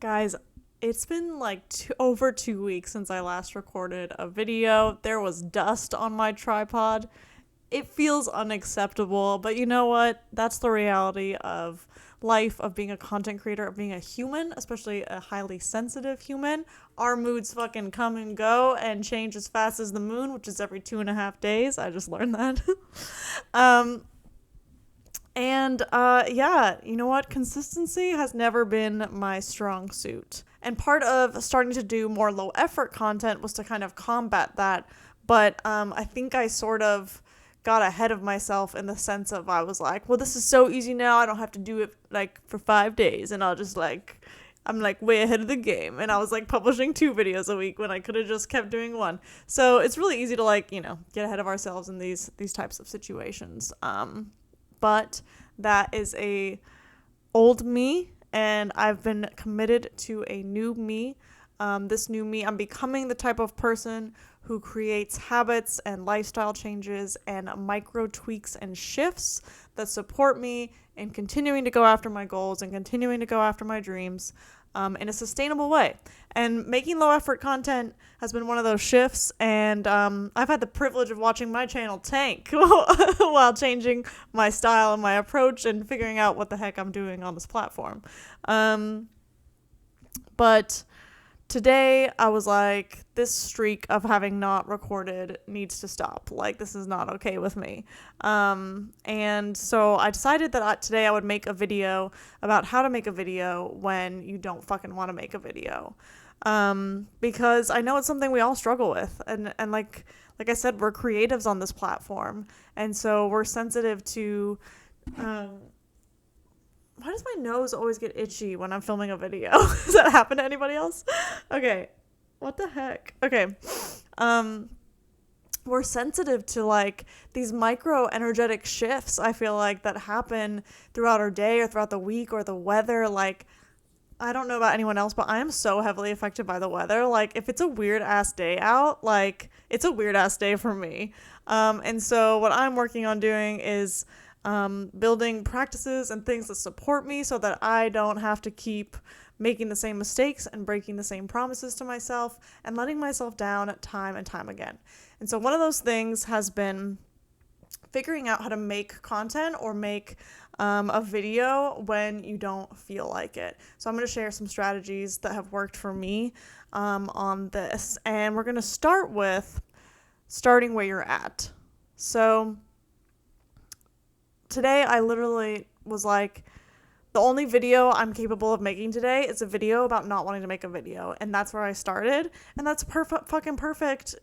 Guys, it's been like over 2 weeks since I last recorded a video. There was dust on my tripod. It feels unacceptable, but you know what? That's the reality of life, of being a content creator, of being a human, especially a highly sensitive human. Our moods fucking come and go and change as fast as the moon, which is every 2.5 days. I just learned that. um, yeah, you know what? Consistency has never been my strong suit. And part of starting to do more low effort content was to kind of combat that. But I think I sort of got ahead of myself in the sense of I was like, well, this is so easy now. I don't have to do it like for 5 days. And I'll just like, I'm like way ahead of the game. And I was like publishing 2 videos a week when I could have just kept doing one. So it's really easy to like, get ahead of ourselves in these types of situations. But that is a old me, and I've been committed to a new me. This new me, I'm becoming the type of person who creates habits and lifestyle changes and micro tweaks and shifts that support me in continuing to go after my goals and continuing to go after my dreams in a sustainable way. And making low effort content has been one of those shifts, and I've had the privilege of watching my channel tank while changing my style and my approach and figuring out what the heck I'm doing on this platform. But today I was like, this streak of having not recorded needs to stop. Like, this is not okay with me. And so I decided that today I would make a video about how to make a video when you don't fucking want to make a video. Because I know it's something we all struggle with. And like I said, we're creatives on this platform. And so we're sensitive to, why does my nose always get itchy when I'm filming a video? Does that happen to anybody else? Okay. What the heck? Okay. We're sensitive to like these micro energetic shifts, I feel like, that happen throughout our day or throughout the week or the weather. Like, I don't know about anyone else, but I am so heavily affected by the weather. Like, if it's a weird ass day out, like, it's a weird ass day for me. And so what I'm working on doing is building practices and things that support me so that I don't have to keep making the same mistakes and breaking the same promises to myself and letting myself down time and time again. And so one of those things has been figuring out how to make content or make a video when you don't feel like it. So I'm going to share some strategies that have worked for me on this. And we're going to start with starting where you're at. So today I literally was like, the only video I'm capable of making today is a video about not wanting to make a video. And that's where I started. And that's fucking perfect,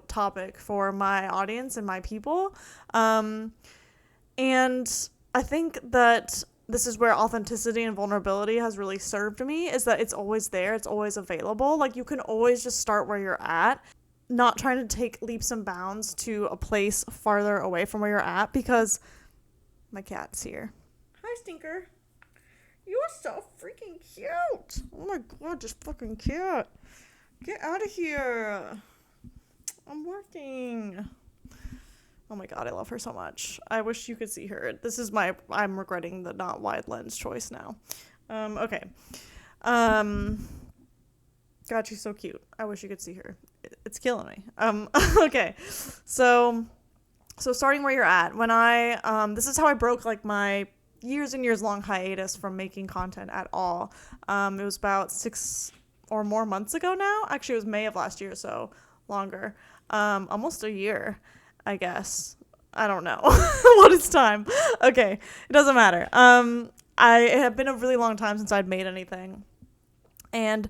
topic for my audience and my people. And I think that this is where authenticity and vulnerability has really served me, is that it's always there. It's always available. Like, you can always just start where you're at, not trying to take leaps and bounds to a place farther away from where you're at, because my cat's here. Hi, Stinker. You're so freaking cute. Oh my god, this fucking cat. Get out of here. I'm working. Oh my god, I love her so much. I wish you could see her. I'm regretting the not wide lens choice now. Okay. God, she's so cute. I wish you could see her. It's killing me. Okay. So starting where you're at. When this is how I broke like my years and years long hiatus from making content at all. It was about 6 or more months ago now. Actually, it was May of last year, so longer. Almost a year, I guess. I don't know. What is time? Okay, it doesn't matter. It had been a really long time since I'd made anything. And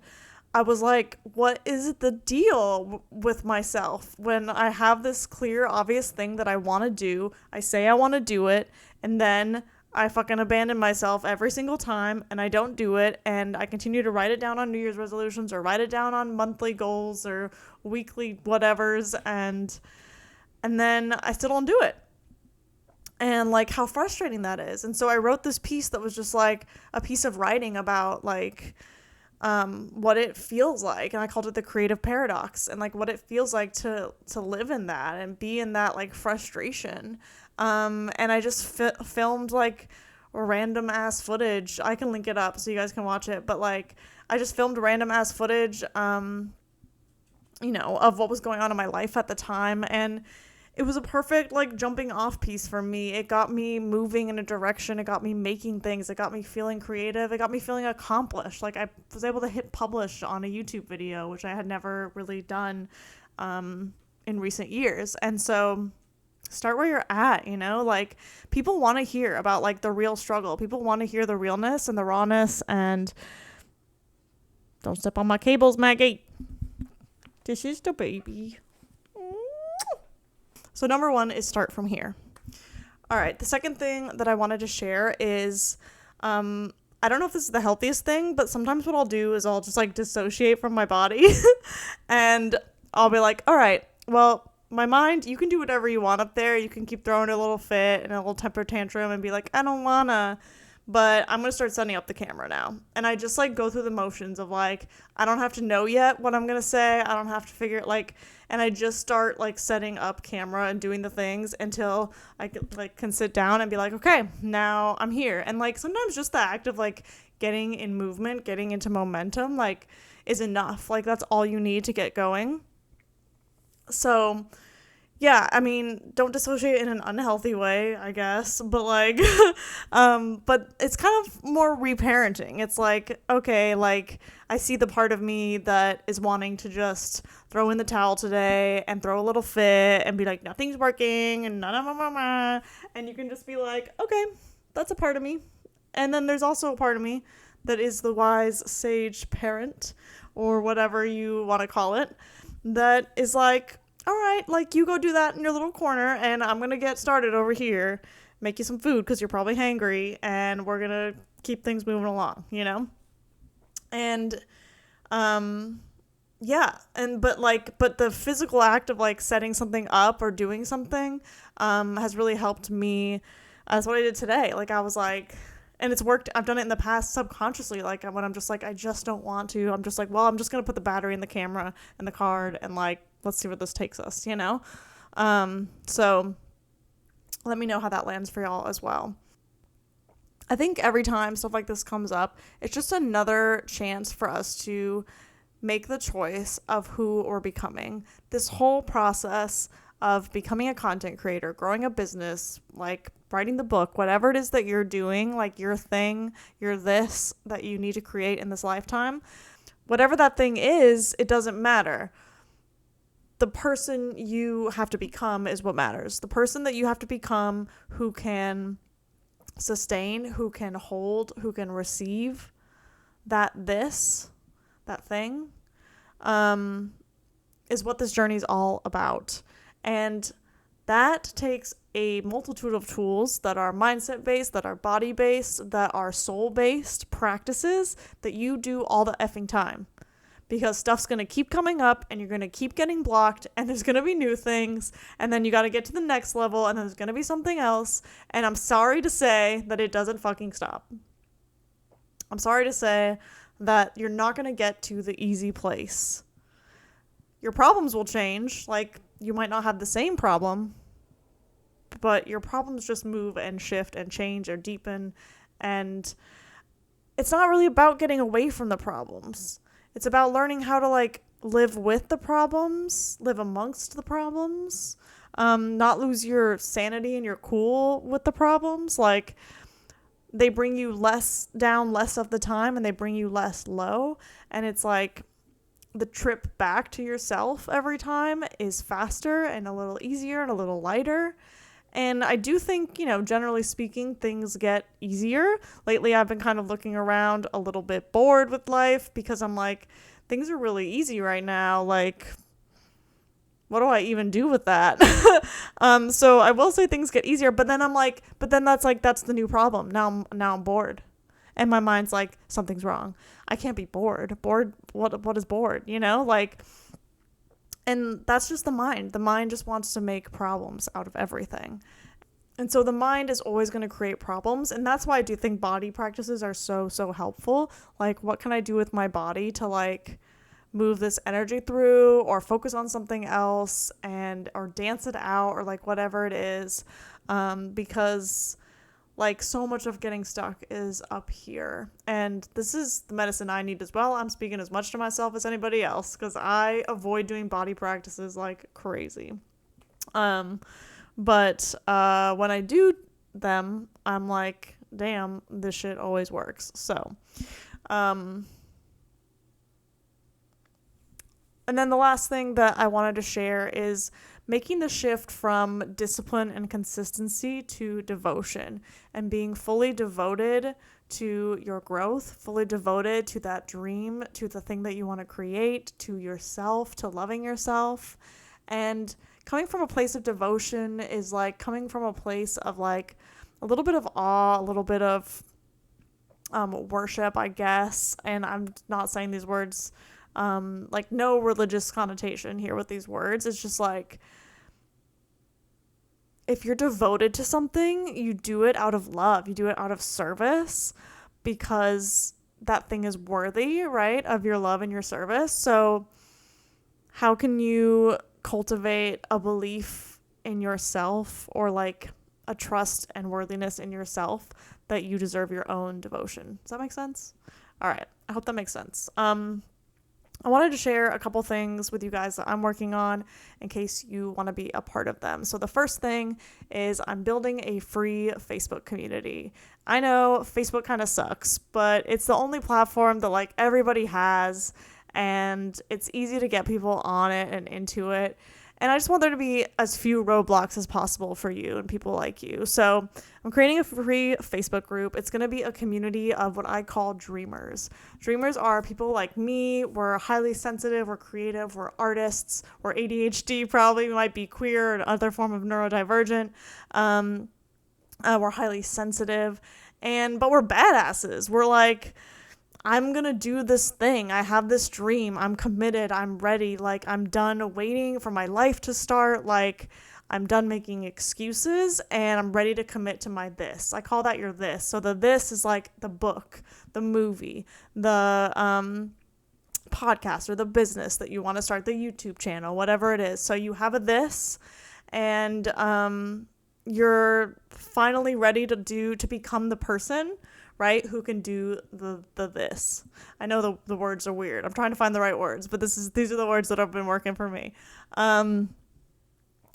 I was like, what is the deal with myself when I have this clear, obvious thing that I want to do? I say I want to do it, and then I fucking abandon myself every single time, and I don't do it, and I continue to write it down on New Year's resolutions or write it down on monthly goals or weekly whatevers, and then I still don't do it. And like how frustrating that is. And so I wrote this piece that was just like a piece of writing about like what it feels like, and I called it the creative paradox, and like what it feels like to live in that and be in that like frustration. And I just filmed like random ass footage. I can link it up so you guys can watch it, but like I just filmed random ass footage you know, of what was going on in my life at the time, and it was a perfect like jumping off piece for me. It got me moving in a direction, it got me making things, it got me feeling creative, it got me feeling accomplished. Like I was able to hit publish on a YouTube video, which I had never really done in recent years. And so start where you're at, you know, like people want to hear about like the real struggle. People want to hear the realness and the rawness. And don't step on my cables, Maggie. This is the baby. So number 1 is start from here. All right. The second thing that I wanted to share is, I don't know if this is the healthiest thing, but sometimes what I'll do is I'll just like dissociate from my body and I'll be like, all right, well, my mind, you can do whatever you want up there. You can keep throwing a little fit and a little temper tantrum and be like, I don't wanna, but I'm going to start setting up the camera now. And I just like go through the motions of like, I don't have to know yet what I'm going to say. I don't have to figure it like, and I just start like setting up camera and doing the things until I can sit down and be like, okay, now I'm here. And like, sometimes just the act of like getting in movement, getting into momentum, like is enough. Like that's all you need to get going. So yeah, I mean, don't dissociate in an unhealthy way, I guess, but like, but it's kind of more reparenting. It's like, okay, like I see the part of me that is wanting to just throw in the towel today and throw a little fit and be like, nothing's working and and you can just be like, okay, that's a part of me. And then there's also a part of me that is the wise sage parent or whatever you want to call it, that is like, all right, like you go do that in your little corner and I'm going to get started over here, make you some food because you're probably hangry and we're going to keep things moving along, you know? And, yeah. And, but the physical act of like setting something up or doing something, has really helped me. That's what I did today. Like I was like, and it's worked. I've done it in the past subconsciously. Like when I'm just like, I just don't want to, I'm just like, well, I'm just going to put the battery in the camera and the card and like, let's see where this takes us, you know? So let me know how that lands for y'all as well. I think every time stuff like this comes up, it's just another chance for us to make the choice of who we're becoming. This whole process of becoming a content creator, growing a business, like writing the book, whatever it is that you're doing, like your thing, your this that you need to create in this lifetime, whatever that thing is, it doesn't matter. The person you have to become is what matters. The person that you have to become who can sustain, who can hold, who can receive that thing, is what this journey is all about. And that takes a multitude of tools that are mindset-based, that are body-based, that are soul-based practices that you do all the effing time. Because stuff's going to keep coming up and you're going to keep getting blocked and there's going to be new things and then you got to get to the next level and then there's going to be something else. And I'm sorry to say that it doesn't fucking stop. I'm sorry to say that you're not going to get to the easy place. Your problems will change. Like you might not have the same problem, but your problems just move and shift and change or deepen. And it's not really about getting away from the problems. It's about learning how to like live with the problems, live amongst the problems, not lose your sanity and your cool with the problems. Like they bring you less down less of the time and they bring you less low. And it's like the trip back to yourself every time is faster and a little easier and a little lighter. And I do think, you know, generally speaking, things get easier. Lately, I've been kind of looking around a little bit bored with life because I'm like, things are really easy right now. Like, what do I even do with that? So I will say things get easier, but then I'm like, that's the new problem. Now I'm bored. And my mind's like, something's wrong. I can't be bored. Bored, what is bored? You know, like... And that's just the mind. The mind just wants to make problems out of everything. And so the mind is always going to create problems. And that's why I do think body practices are so, so helpful. Like, what can I do with my body to, like, move this energy through or focus on something else or dance it out or, like, whatever it is. Because Like, so much of getting stuck is up here. And this is the medicine I need as well. I'm speaking as much to myself as anybody else because I avoid doing body practices like crazy. But when I do them, I'm like, damn, this shit always works. So, and then the last thing that I wanted to share is making the shift from discipline and consistency to devotion and being fully devoted to your growth, fully devoted to that dream, to the thing that you want to create, to yourself, to loving yourself. And coming from a place of devotion is like coming from a place of like a little bit of awe, a little bit of worship, I guess. And I'm not saying these words like no religious connotation here with these words. It's just like, if you're devoted to something, you do it out of love. You do it out of service because that thing is worthy, right, of your love and your service. So how can you cultivate a belief in yourself or like a trust and worthiness in yourself that you deserve your own devotion? Does that make sense? All right. I hope that makes sense. I wanted to share a couple things with you guys that I'm working on in case you want to be a part of them. So the first thing is I'm building a free Facebook community. I know Facebook kind of sucks, but it's the only platform that like everybody has, and it's easy to get people on it and into it. And I just want there to be as few roadblocks as possible for you and people like you. So I'm creating a free Facebook group. It's going to be a community of what I call dreamers. Dreamers are people like me. We're highly sensitive. We're creative. We're artists. We're ADHD, probably. We might be queer or another form of neurodivergent. We're highly sensitive. But we're badasses. We're like, I'm going to do this thing. I have this dream. I'm committed. I'm ready. Like, I'm done waiting for my life to start. Like, I'm done making excuses and I'm ready to commit to my this. I call that your this. So the this is like the book, the movie, the podcast or the business that you want to start, the YouTube channel, whatever it is. So you have a this and you're finally ready to become the person, right, who can do the this. I know the words are weird. I'm trying to find the right words, but these are the words that have been working for me.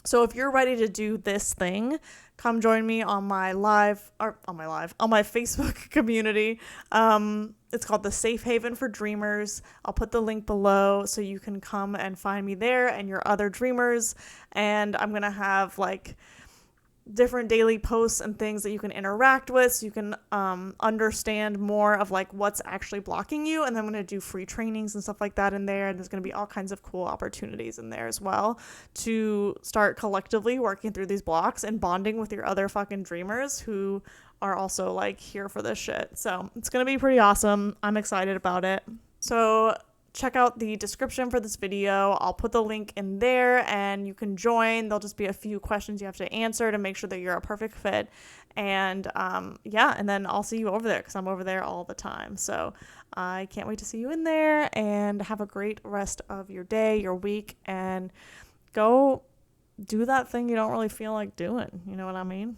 So if you're ready to do this thing, come join me on my Facebook community. It's called the Safe Haven for Dreamers. I'll put the link below so you can come and find me there and your other dreamers. And I'm going to have like different daily posts and things that you can interact with so you can understand more of like what's actually blocking you. And then I'm going to do free trainings and stuff like that in there, and there's going to be all kinds of cool opportunities in there as well to start collectively working through these blocks and bonding with your other fucking dreamers who are also like here for this shit. So it's going to be pretty awesome. I'm excited about it. So check out the description for this video. I'll put the link in there and you can join. There'll just be a few questions you have to answer to make sure that you're a perfect fit. And and then I'll see you over there because I'm over there all the time. So I can't wait to see you in there, and have a great rest of your day, your week, and go do that thing you don't really feel like doing. You know what I mean?